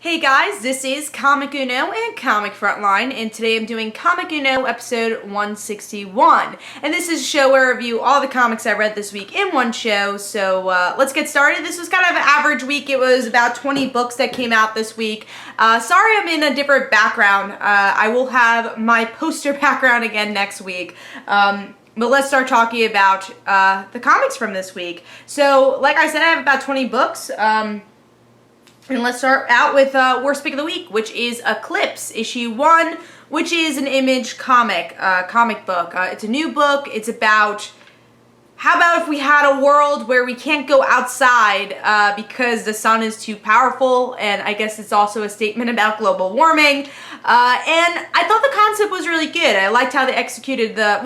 Hey guys, this is Comic Uno and Comic Frontline, and today I'm doing Comic Uno episode 161. And this is a show where I review all the comics I read this week in one show, so let's get started. This was kind of an average week. It was about 20 books that came out this week. Sorry I'm in a different background. I will have my poster background again next week. But let's start talking about the comics from this week. So, like I said, I have about 20 books. And let's start out with Worst Pick of the Week, which is Eclipse, issue 1, which is an Image comic book. It's a new book. It's about, how about if we had a world where we can't go outside because the sun is too powerful, and I guess it's also a statement about global warming. And I thought the concept was really good. I liked how they executed I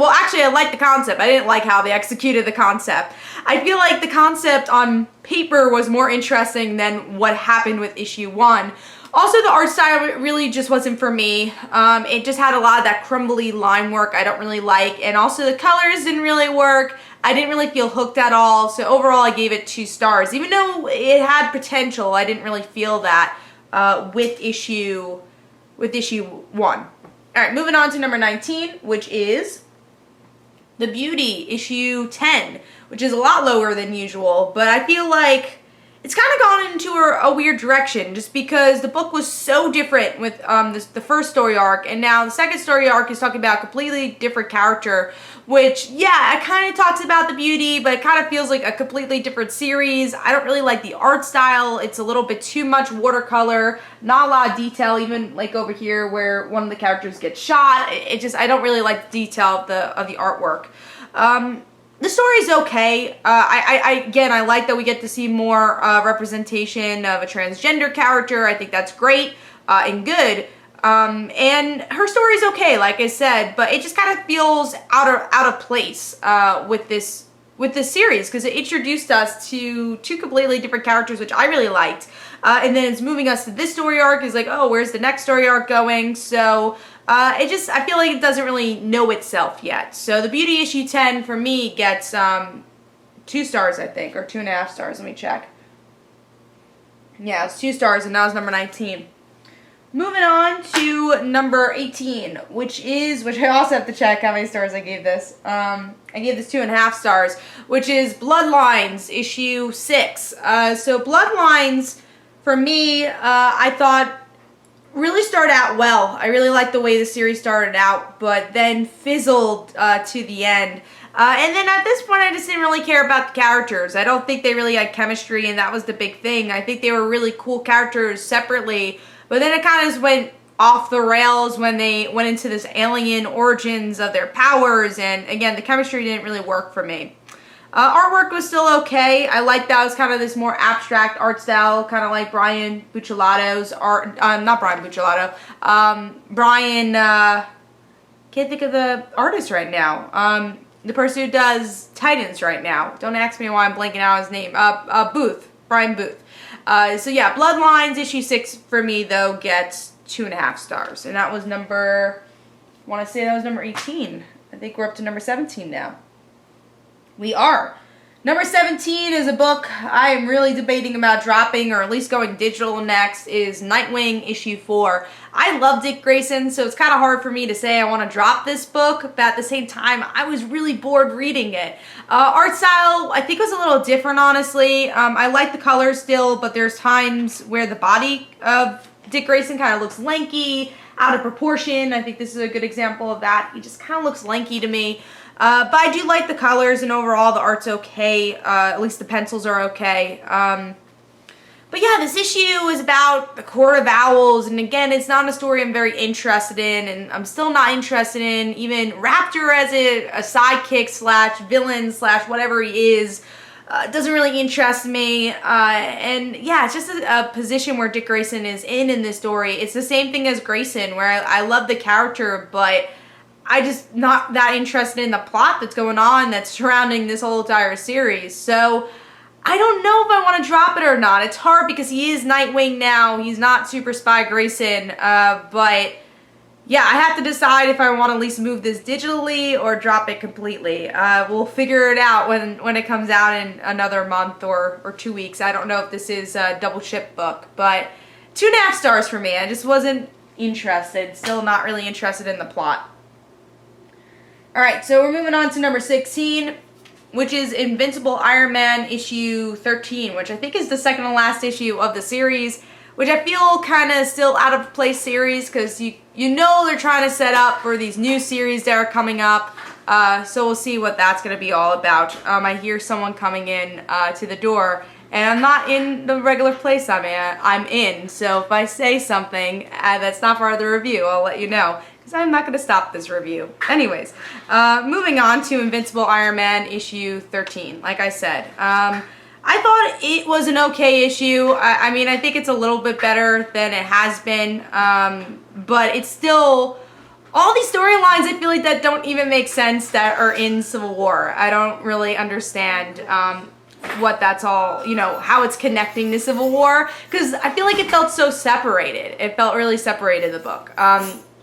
liked the concept. I didn't like how they executed the concept. I feel like the concept on paper was more interesting than what happened with issue 1. Also, the art style really just wasn't for me. It just had a lot of that crumbly line work I don't really like, and also the colors didn't really work. I didn't really feel hooked at all, so overall I gave it 2 stars. Even though it had potential, I didn't really feel that with issue 1. Alright, moving on to number 19, which is The Beauty, issue 10, which is a lot lower than usual, but I feel like it's kind of gone into a weird direction just because the book was so different with the first story arc, and now the second story arc is talking about a completely different character, which, yeah, it kind of talks about the beauty, but it kind of feels like a completely different series. I don't really like the art style. It's a little bit too much watercolor, not a lot of detail, even like over here where one of the characters gets shot. I don't really like the detail of the artwork. The story's okay. I like that we get to see more representation of a transgender character. I think that's great and good. And her story's okay, like I said, but it just kind of feels out of place with this series, because it introduced us to 2 completely different characters, which I really liked. And then it's moving us to this story arc. Is like, oh, where's the next story arc going? So I feel like it doesn't really know itself yet. So The Beauty issue 10 for me gets 2 stars, I think, or 2.5 stars. Let me check. Yeah, it's 2 stars, and that was number 19. Moving on to number 18, which I also have to check how many stars I gave this. I gave this 2.5 stars, which is Bloodlines, issue 6. So Bloodlines, for me, I thought really started out well. I really liked the way the series started out, but then fizzled to the end. And then at this point, I just didn't really care about the characters. I don't think they really had chemistry, and that was the big thing. I think they were really cool characters separately, but then it kind of just went off the rails when they went into this alien origins of their powers, and again, the chemistry didn't really work for me. Artwork was still okay. I liked that it was kind of this more abstract art style, kind of like Brian Buccellado's art. Not Brian Buccellato. Can't think of the artist right now. The person who does Titans right now. Don't ask me why I'm blanking out his name. Brian Booth. So yeah, Bloodlines issue 6 for me though gets 2.5 stars, and that was number 18. I think we're up to number 17 now. We are. Number 17 is a book I am really debating about dropping, or at least going digital next, is Nightwing issue 4. I love Dick Grayson, so it's kind of hard for me to say I want to drop this book, but at the same time, I was really bored reading it. Art style, I think, was a little different, honestly. I like the colors still, but there's times where the body of Dick Grayson kind of looks lanky, out of proportion. I think this is a good example of that. He just kind of looks lanky to me. But I do like the colors, and overall the art's okay. At least the pencils are okay. But yeah, this issue is about the Court of Owls, and again, it's not a story I'm very interested in, and I'm still not interested in even Raptor as a sidekick slash villain slash whatever he is. Doesn't really interest me, and yeah, it's just a position where Dick Grayson is in this story. It's the same thing as Grayson, where I love the character, but I just not that interested in the plot that's going on that's surrounding this whole entire series. So I don't know if I want to drop it or not. It's hard because he is Nightwing now. He's not Super Spy Grayson, but yeah, I have to decide if I want to at least move this digitally or drop it completely. We'll figure it out when it comes out in another month or 2 weeks. I don't know if this is a double ship book, but 2.5 stars for me. I just wasn't interested. Still not really interested in the plot. Alright, so we're moving on to number 16, which is Invincible Iron Man issue 13, which I think is the second to last issue of the series, which I feel kind of still out of place series, because you know they're trying to set up for these new series that are coming up. So we'll see what that's going to be all about. I hear someone coming in to the door, and I'm not in the regular place I'm in. So if I say something that's not part of the review, I'll let you know, because I'm not going to stop this review. Anyways, moving on to Invincible Iron Man issue 13. Like I said, I thought it was an okay issue. I mean, I think it's a little bit better than it has been, but it's still... all these storylines, I feel like, that don't even make sense that are in Civil War. I don't really understand what that's all, you know, how it's connecting to Civil War, because I feel like it felt so separated. It felt really separated, the book.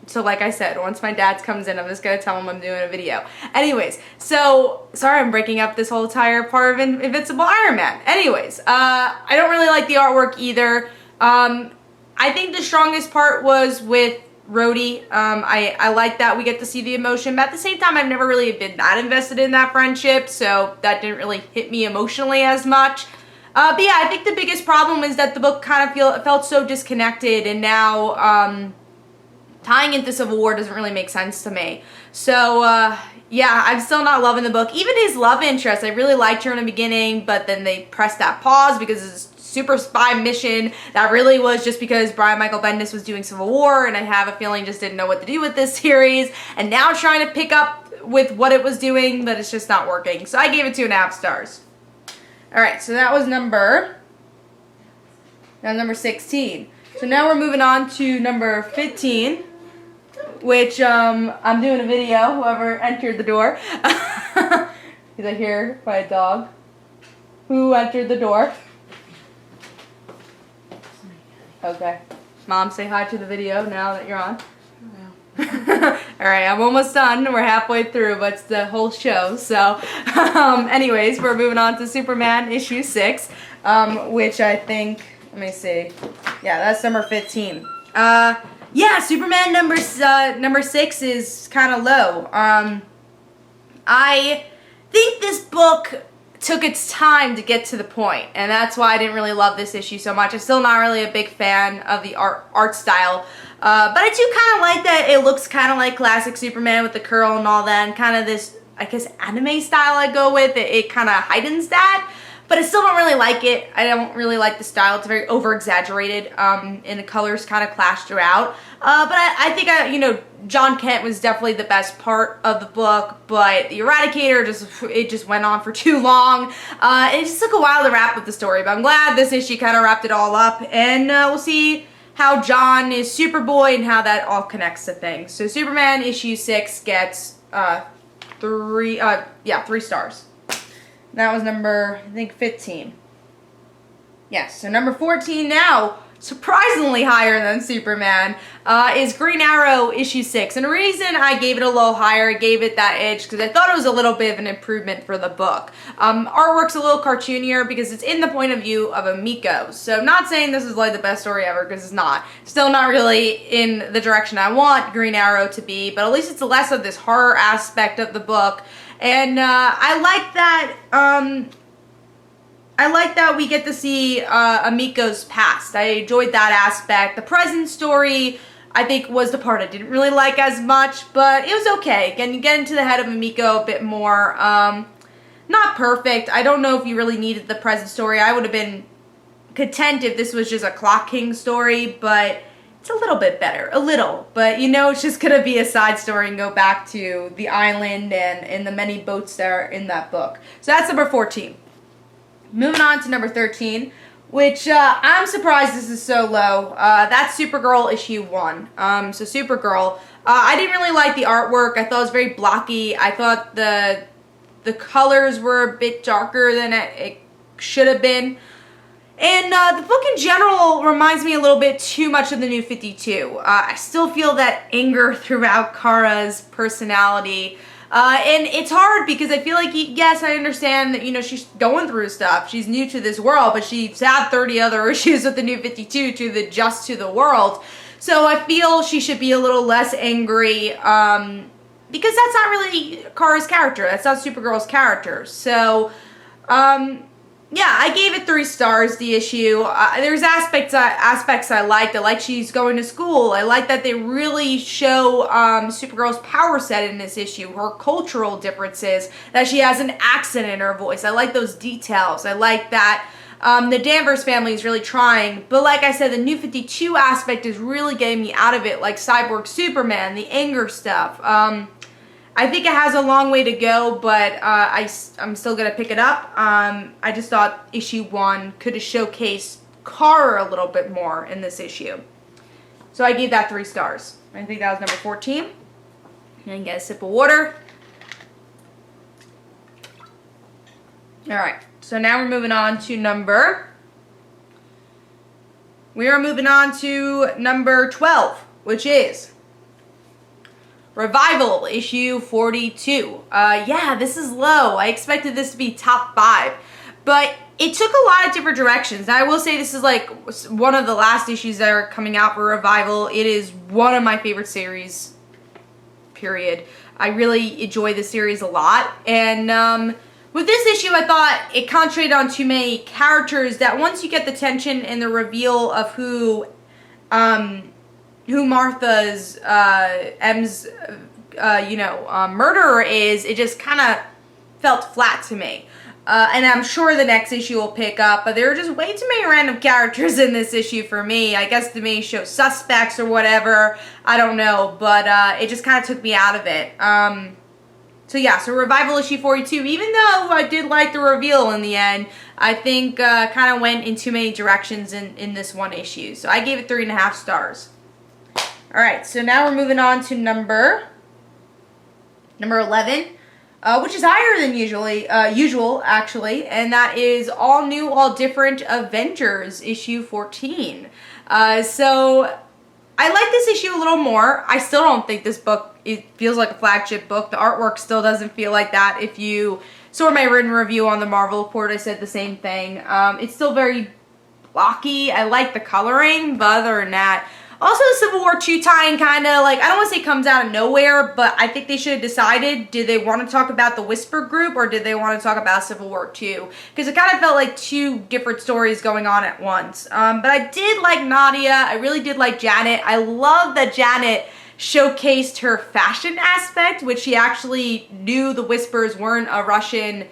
So like I said, once my dad comes in, I'm just going to tell him I'm doing a video. Anyways, so, sorry I'm breaking up this whole entire part of Invincible Iron Man. Anyways, I don't really like the artwork either. I think the strongest part was with Rhodey. I like that we get to see the emotion, but at the same time, I've never really been that invested in that friendship, so that didn't really hit me emotionally as much. But yeah, I think the biggest problem is that the book kind of felt so disconnected, and now tying into Civil War doesn't really make sense to me. So yeah, I'm still not loving the book. Even his love interest, I really liked her in the beginning, but then they pressed that pause because it's super spy mission that really was just because Brian Michael Bendis was doing Civil War, and I have a feeling just didn't know what to do with this series, and now trying to pick up with what it was doing, but it's just not working. So I gave it 2.5 stars. Alright, so that was number 16. So now we're moving on to number 15, which I'm doing a video, whoever entered the door. Is I hear by a dog. Who entered the door? Okay. Mom, say hi to the video now that you're on. Alright, I'm almost done. We're halfway through, but it's the whole show. So, anyways, we're moving on to Superman issue 6, which I think, let me see. Yeah, that's number 15. Yeah, Superman number 6 is kind of low. I think this book took its time to get to the point, and that's why I didn't really love this issue so much. I'm still not really a big fan of the art style, but I do kind of like that it looks kind of like classic Superman with the curl and all that, and kind of this, I guess, anime style I go with. It kind of heightens that, but I still don't really like it. I don't really like the style. It's very over-exaggerated, and the colors kind of clash throughout. But I think, you know, John Kent was definitely the best part of the book, but the Eradicator just went on for too long. It just took a while to wrap up the story, but I'm glad this issue kind of wrapped it all up, and we'll see how John is Superboy and how that all connects to things. So Superman issue 6 gets 3 stars. That was number, I think, 15. Yes, so number 14 now, surprisingly higher than Superman, is Green Arrow issue 6. And the reason I gave it a little higher, I gave it that edge, because I thought it was a little bit of an improvement for the book. Artwork's a little cartoonier because it's in the point of view of a Miko. So I'm not saying this is like the best story ever, because it's not. Still not really in the direction I want Green Arrow to be, but at least it's less of this horror aspect of the book. And I like that. I like that we get to see Amiko's past. I enjoyed that aspect. The present story, I think, was the part I didn't really like as much, but it was okay. Again, you get into the head of Amiko a bit more. Not perfect. I don't know if you really needed the present story. I would have been content if this was just a Clock King story, but it's a little bit better. A little. But you know it's just going to be a side story and go back to the island and the many boats that are in that book. So that's number 14. Moving on to number 13, which I'm surprised this is so low. That's Supergirl issue 1. So Supergirl, I didn't really like the artwork. I thought it was very blocky. I thought the colors were a bit darker than it should have been. And the book in general reminds me a little bit too much of the New 52. I still feel that anger throughout Kara's personality. And it's hard because I feel like, yes, I understand that, you know, she's going through stuff. She's new to this world, but she's had 30 other issues with the New 52 to the Just to the World. So I feel she should be a little less angry, because that's not really Kara's character. That's not Supergirl's character. So, yeah, I gave it 3 stars, the issue. There's aspects I liked. I like she's going to school. I like that they really show Supergirl's power set in this issue, her cultural differences, that she has an accent in her voice. I like those details. I like that the Danvers family is really trying. But like I said, the New 52 aspect is really getting me out of it, like Cyborg Superman, the anger stuff. I think it has a long way to go, but I'm still going to pick it up. I just thought issue 1 could have showcased Kara a little bit more in this issue. So I gave that 3 stars. I think that was number 14. And get a sip of water. Alright, so now we're moving on to number 12, which is Revival, issue 42. Yeah, this is low. I expected this to be top 5, but it took a lot of different directions. Now, I will say this is like one of the last issues that are coming out for Revival. It is one of my favorite series, period. I really enjoy the series a lot, and with this issue, I thought it concentrated on too many characters that once you get the tension and the reveal of who Martha's, M's, murderer is, it just kind of felt flat to me. And I'm sure the next issue will pick up, but there are just way too many random characters in this issue for me. I guess they may show suspects or whatever. I don't know, but it just kind of took me out of it. So yeah, so Revival issue 42, even though I did like the reveal in the end, I think kind of went in too many directions in this one issue. So I gave it 3.5 stars. Alright, so now we're moving on to number 11, which is higher than usual, actually, and that is All New, All Different Avengers, issue 14. So I like this issue a little more. I still don't think this book, it feels like a flagship book. The artwork still doesn't feel like that. If you saw my written review on the Marvel Report, I said the same thing. It's still very blocky. I like the coloring, but other than that, also, the Civil War II tie-in kind of, like, I don't want to say comes out of nowhere, but I think they should have decided, did they want to talk about the Whisper Group, or did they want to talk about Civil War II? Because it kind of felt like 2 different stories going on at once. But I did like Nadia. I really did like Janet. I love that Janet showcased her fashion aspect, which she actually knew the Whispers weren't Russian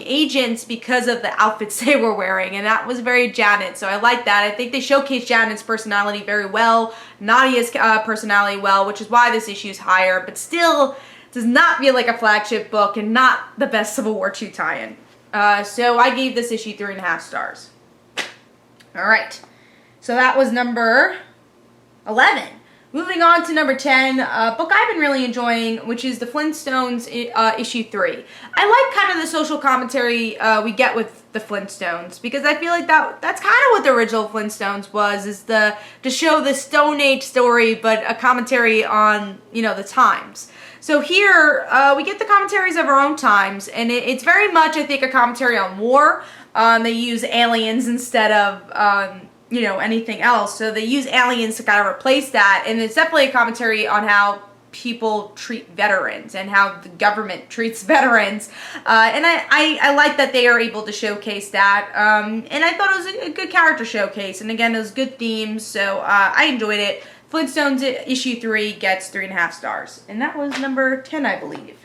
agents because of the outfits they were wearing, and that was very Janet, so I like that. I think they showcased Janet's personality very well, Nadia's personality well, which is why this issue is higher, but still does not feel like a flagship book and not the best Civil War II tie-in. So I gave this issue 3.5 stars. Alright, so that was number 11. Moving on to number 10, a book I've been really enjoying, which is the Flintstones issue 3. I like kind of the social commentary we get with the Flintstones, because I feel like that's kind of what the original Flintstones was, is to show the Stone Age story, but a commentary on, the times. So here, we get the commentaries of our own times, and it's very much, I think, a commentary on war. They use aliens instead of anything else. So they use aliens to kind of replace that, and it's definitely a commentary on how people treat veterans and how the government treats veterans. And I like that they are able to showcase that. And I thought it was a good character showcase, and again, it was good themes, so I enjoyed it. Flintstones issue 3 gets 3.5 stars, and that was number 10, I believe.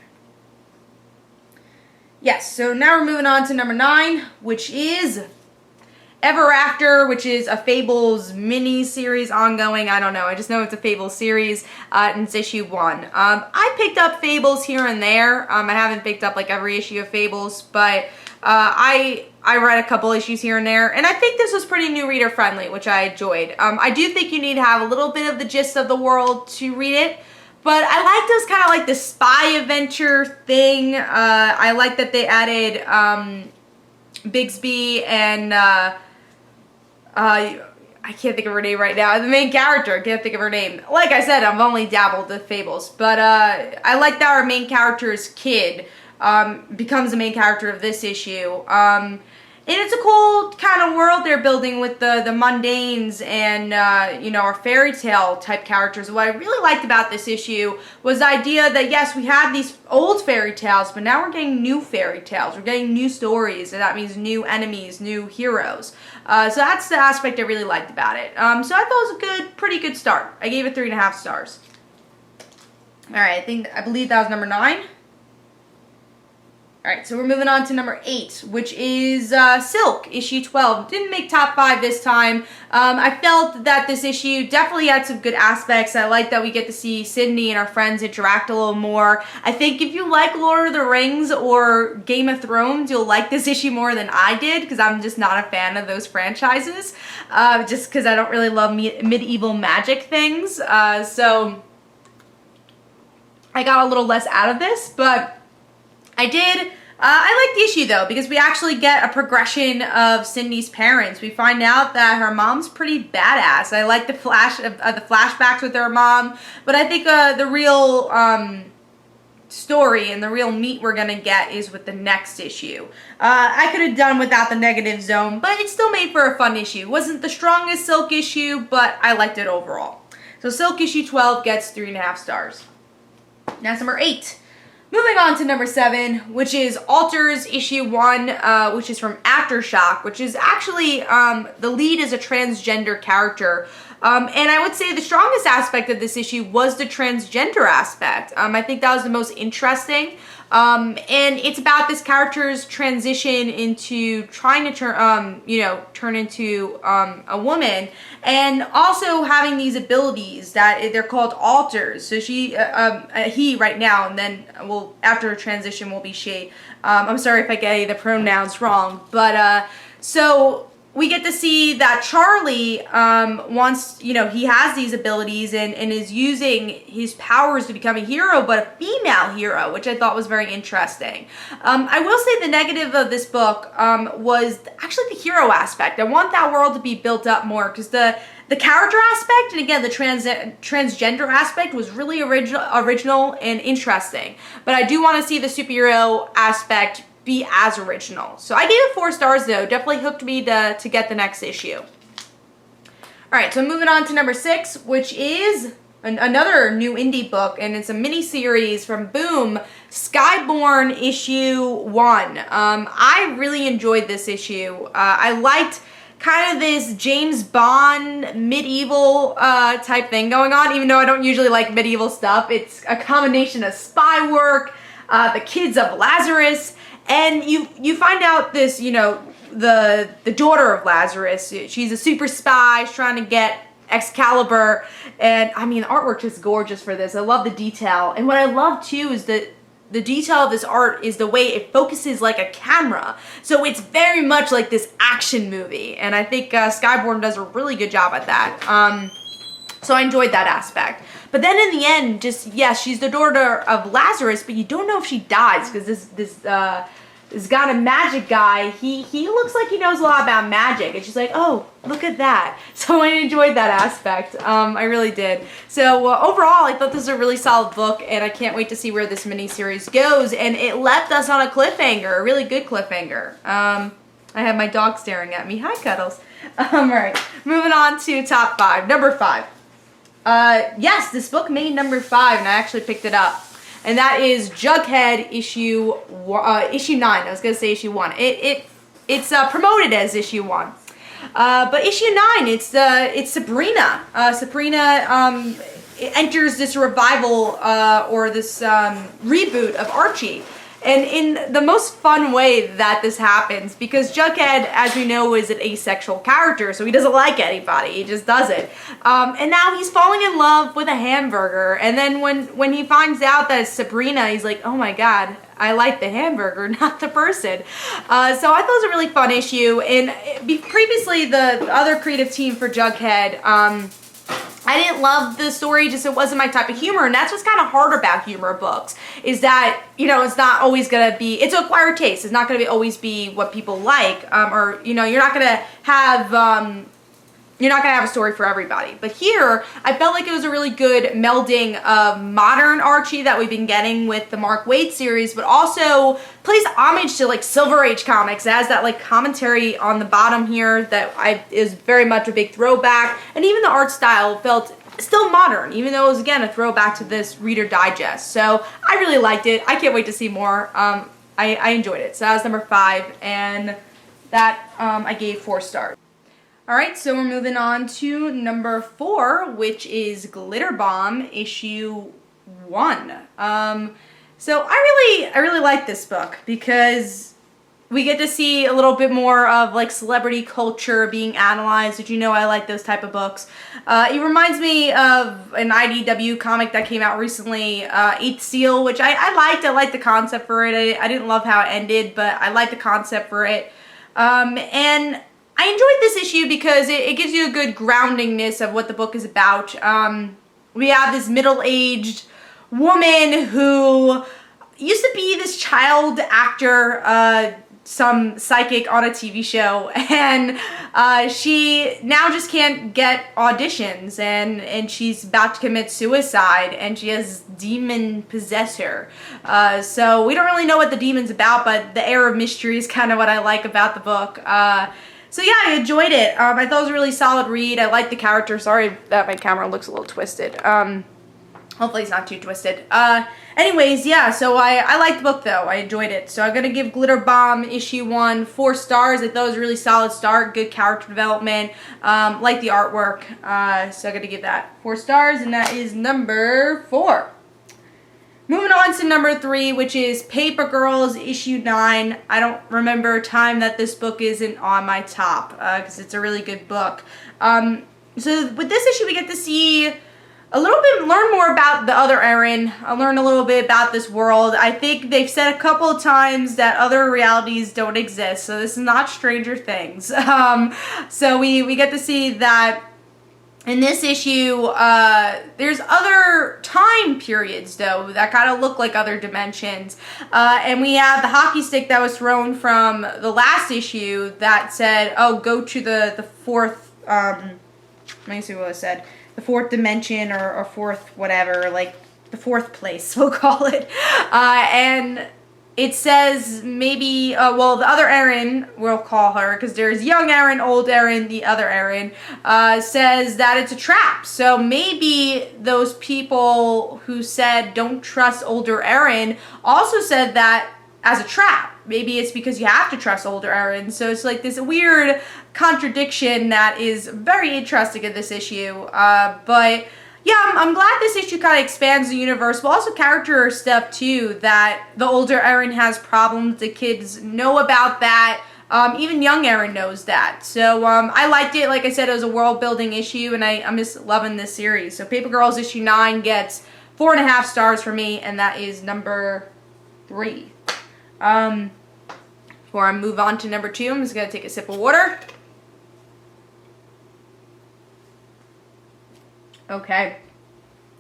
Yes, so now we're moving on to number 9, which is Ever After, which is a Fables mini-series ongoing. I don't know. I just know it's a Fables series, and it's issue 1. I picked up Fables here and there. I haven't picked up, like, every issue of Fables, but I read a couple issues here and there, and I think this was pretty new reader friendly, which I enjoyed. I do think you need to have a little bit of the gist of the world to read it, but I like this kind of like the spy adventure thing. I like that they added Bigsby and I can't think of her name right now. The main character, I can't think of her name. Like I said, I've only dabbled with Fables, but I like that our main character's kid becomes the main character of this issue. And it's a cool kind of world they're building with the mundanes and, you know, our fairy tale type characters. What I really liked about this issue was the idea that, yes, we have these old fairy tales, but now we're getting new fairy tales. We're getting new stories, and that means new enemies, new heroes. So that's the aspect I really liked about it. So I thought it was a good, pretty good start. I gave it 3.5 stars. Alright, I believe that was number 9. Alright, so we're moving on to number 8, which is Silk, issue 12. Didn't make top 5 this time. I felt that this issue definitely had some good aspects. I like that we get to see Sydney and our friends interact a little more. I think if you like Lord of the Rings or Game of Thrones, you'll like this issue more than I did, because I'm just not a fan of those franchises, just because I don't really love medieval magic things. So I got a little less out of this, but I did. I like the issue though, because we actually get a progression of Cindy's parents. We find out that her mom's pretty badass. I like the flashbacks with her mom, but I think the real story and the real meat we're gonna get is with the next issue. I could have done without the negative zone, but it still made for a fun issue. It wasn't the strongest Silk issue, but I liked it overall. So Silk issue 12 gets 3.5 stars. Now number 8. Moving on to number 7, which is Alters issue 1, which is from Aftershock, which is actually, the lead is a transgender character. And I would say the strongest aspect of this issue was the transgender aspect. I think that was the most interesting. And it's about this character's transition into trying to turn into a woman, and also having these abilities that they're called alters. So he right now, and then after a transition will be she. I'm sorry if I get any of the pronouns wrong, but so we get to see that Charlie wants, he has these abilities and is using his powers to become a hero, but a female hero, which I thought was very interesting. I will say the negative of this book was actually the hero aspect. I want that world to be built up more, because the character aspect, and again, the transgender aspect was really original and interesting. But I do want to see the superhero aspect be as original. So I gave it 4 stars though. Definitely hooked me to get the next issue. Alright, so moving on to number 6, which is another new indie book, and it's a mini-series from Boom, Skybourne issue 1. I really enjoyed this issue. I liked kind of this James Bond medieval type thing going on, even though I don't usually like medieval stuff. It's a combination of spy work, the kids of Lazarus, and you find out this, the daughter of Lazarus, she's a super spy, she's trying to get Excalibur, and I mean, the artwork is gorgeous for this. I love the detail, and what I love too is that the detail of this art is the way it focuses like a camera. So it's very much like this action movie, and I think Skybourne does a really good job at that. So I enjoyed that aspect. But then in the end, yes, she's the daughter of Lazarus, but you don't know if she dies, because this kind of magic guy, he looks like he knows a lot about magic, and she's like, oh, look at that. So I enjoyed that aspect. I really did. So overall, I thought this was a really solid book, and I can't wait to see where this miniseries goes. And it left us on a cliffhanger, a really good cliffhanger. I have my dog staring at me. Hi, Cuddles. All right, moving on to top 5. Number 5. Yes, this book made number 5, and I actually picked it up. And that is Jughead issue 9. I was going to say issue 1. It's promoted as issue 1. But issue 9, it's Sabrina. Sabrina enters this revival or this reboot of Archie. And in the most fun way that this happens, because Jughead, as we know, is an asexual character, so he doesn't like anybody, he just doesn't. And now he's falling in love with a hamburger, and then when he finds out that it's Sabrina, he's like, oh my god, I like the hamburger, not the person. So I thought it was a really fun issue, and previously the other creative team for Jughead, I didn't love the story, just it wasn't my type of humor, and that's what's kind of hard about humor books, is that, it's not always going to be, it's an acquired taste, it's not going to always be what people like, or, you're not going to have, you're not gonna have a story for everybody. But here, I felt like it was a really good melding of modern Archie that we've been getting with the Mark Waid series, but also plays homage to like Silver Age comics. It has that like commentary on the bottom here that is very much a big throwback, and even the art style felt still modern, even though it was again a throwback to this Reader Digest. So I really liked it. I can't wait to see more. I enjoyed it. So that was number 5, and that I gave 4 stars. Alright, so we're moving on to number 4, which is Glitterbomb, issue 1. So I really like this book because we get to see a little bit more of like celebrity culture being analyzed. Did you know I like those type of books? It reminds me of an IDW comic that came out recently, 8th Seal, which I liked. I liked the concept for it. I didn't love how it ended, but I liked the concept for it. And I enjoyed this issue because it gives you a good groundingness of what the book is about. We have this middle-aged woman who used to be this child actor, some psychic on a TV show, and she now just can't get auditions, and she's about to commit suicide, and she has demon possess her. So we don't really know what the demon's about, but the air of mystery is kind of what I like about the book. So yeah, I enjoyed it. I thought it was a really solid read. I liked the character. Sorry that my camera looks a little twisted. Hopefully it's not too twisted. Anyways, yeah, so I liked the book though. I enjoyed it. So I'm going to give Glitterbomb issue 1 4 stars. I thought it was a really solid start. Good character development. Like the artwork. So I'm going to give that 4 stars, and that is number 4. Moving on to number 3, which is Paper Girls issue 9. I don't remember a time that this book isn't on my top, because it's a really good book. So with this issue, we get to see a little bit, learn more about the other Erin. I learn a little bit about this world. I think they've said a couple of times that other realities don't exist, so this is not Stranger Things. So we get to see that in this issue, there's other time periods, though, that kind of look like other dimensions. And we have the hockey stick that was thrown from the last issue that said, oh, go to the fourth, let me see what it said, the 4th dimension or 4th whatever, like the 4th place, we'll call it. And it says maybe, well, the other Erin, we'll call her, because there's young Erin, old Erin, the other Erin, says that it's a trap. So maybe those people who said don't trust older Erin also said that as a trap. Maybe it's because you have to trust older Erin. So it's like this weird contradiction that is very interesting in this issue. But yeah, I'm glad this issue kind of expands the universe, but also character stuff too, that the older Erin has problems, the kids know about that, even young Erin knows that. So I liked it. Like I said, it was a world-building issue, and I'm just loving this series. So Paper Girls issue 9 gets 4.5 stars for me, and that is number 3. Before I move on to number 2, I'm just going to take a sip of water. Okay,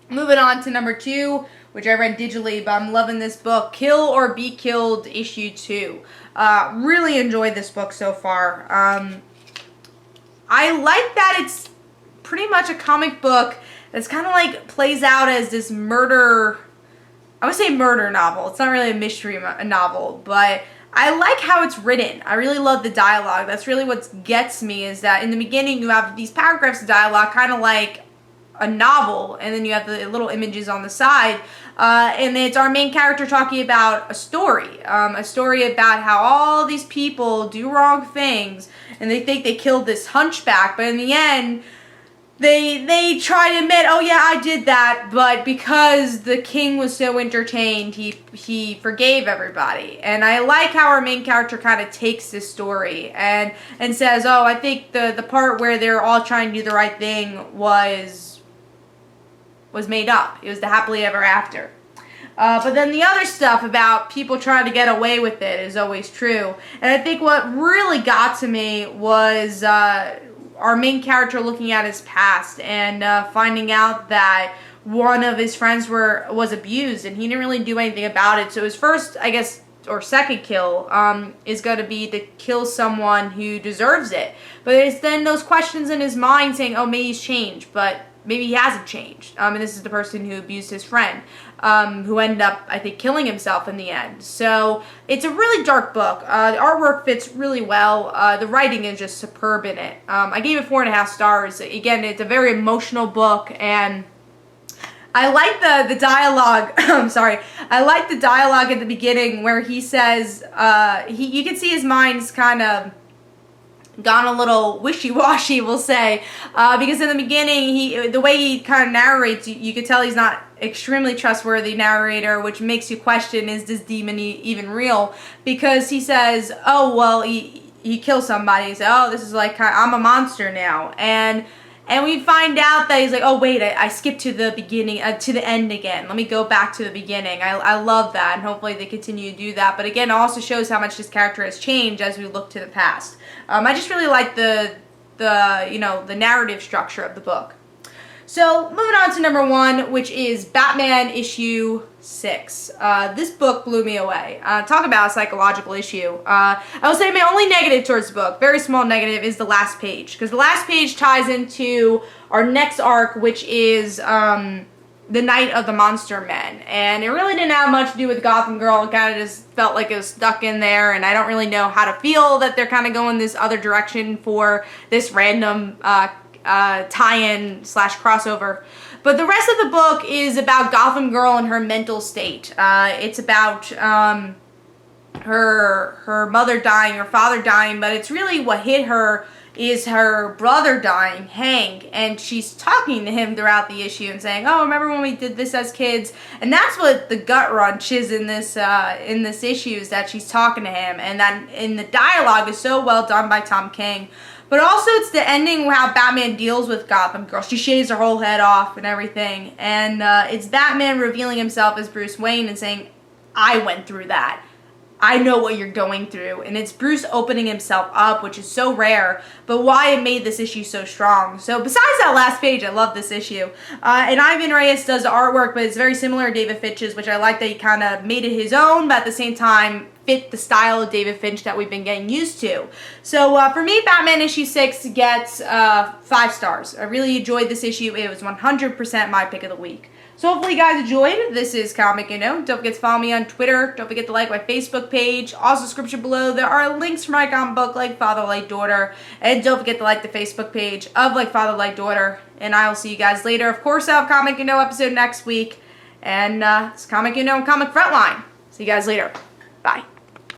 moving on to number 2, which I read digitally, but I'm loving this book, Kill or Be Killed, issue 2. Really enjoyed this book so far. I like that it's pretty much a comic book that's kind of like plays out as this murder, I would say murder novel. It's not really a mystery novel, but I like how it's written. I really love the dialogue. That's really what gets me, is that in the beginning you have these paragraphs of dialogue, kind of like a novel, and then you have the little images on the side, and it's our main character talking about a story about how all these people do wrong things, and they think they killed this hunchback, but in the end, they try to admit, oh yeah, I did that, but because the king was so entertained, he forgave everybody. And I like how our main character kind of takes this story and says, oh, I think the part where they're all trying to do the right thing was made up. It was the happily ever after. But then the other stuff about people trying to get away with it is always true. And I think what really got to me was our main character looking at his past and finding out that one of his friends was abused, and he didn't really do anything about it. So his first, I guess, or second kill is going to be to kill someone who deserves it. But it's then those questions in his mind saying, oh, maybe he's changed, but maybe he hasn't changed. And this is the person who abused his friend, who ended up, I think, killing himself in the end. So it's a really dark book. The artwork fits really well. The writing is just superb in it. I gave it 4.5 stars. Again, it's a very emotional book, and I like the dialogue. I'm sorry. I like the dialogue at the beginning where he says, you can see his mind's kind of gone a little wishy-washy, we'll say, because in the beginning, the way he kind of narrates, you could tell he's not extremely trustworthy narrator, which makes you question, is this demon even real? Because he says, oh, well, he kills somebody. He says, oh, this is like, I'm a monster now. And we find out that he's like, oh, wait, I skipped to the beginning, to the end again. Let me go back to the beginning. I love that, and hopefully they continue to do that. But again, it also shows how much this character has changed as we look to the past. I just really like the narrative structure of the book. So, moving on to number 1, which is Batman issue 6. This book blew me away. Talk about a psychological issue. I will say my only negative towards the book, very small negative, is the last page. Because the last page ties into our next arc, which is the Night of the Monster Men. And it really didn't have much to do with Gotham Girl. It kind of just felt like it was stuck in there. And I don't really know how to feel that they're kind of going this other direction for this random tie-in / crossover. But the rest of the book is about Gotham Girl and her mental state. It's about her mother dying, her father dying, but it's really what hit her is her brother dying, Hank, and she's talking to him throughout the issue and saying, oh, remember when we did this as kids? And that's what the gut wrench is in this issue, is that she's talking to him, and that in the dialogue is so well done by Tom King. But also it's the ending how Batman deals with Gotham Girl. She shaves her whole head off and everything. And it's Batman revealing himself as Bruce Wayne and saying, I went through that. I know what you're going through. And it's Bruce opening himself up, which is so rare, but why it made this issue so strong. So besides that last page, I love this issue. And Ivan Reyes does the artwork, but it's very similar to David Finch's, which I like that he kind of made it his own, but at the same time fit the style of David Finch that we've been getting used to. So for me, Batman issue 6 gets 5 stars. I really enjoyed this issue. It was 100% my pick of the week. So hopefully you guys enjoyed. This is Comic Don't forget to follow me on Twitter. Don't forget to like my Facebook page. Also, description below, there are links for my comic book, Like Father, Like Daughter. And don't forget to like the Facebook page of Like Father, Like Daughter. And I will see you guys later. Of course, I'll have Comic episode next week. And it's Comic and Comic Frontline. See you guys later. Bye.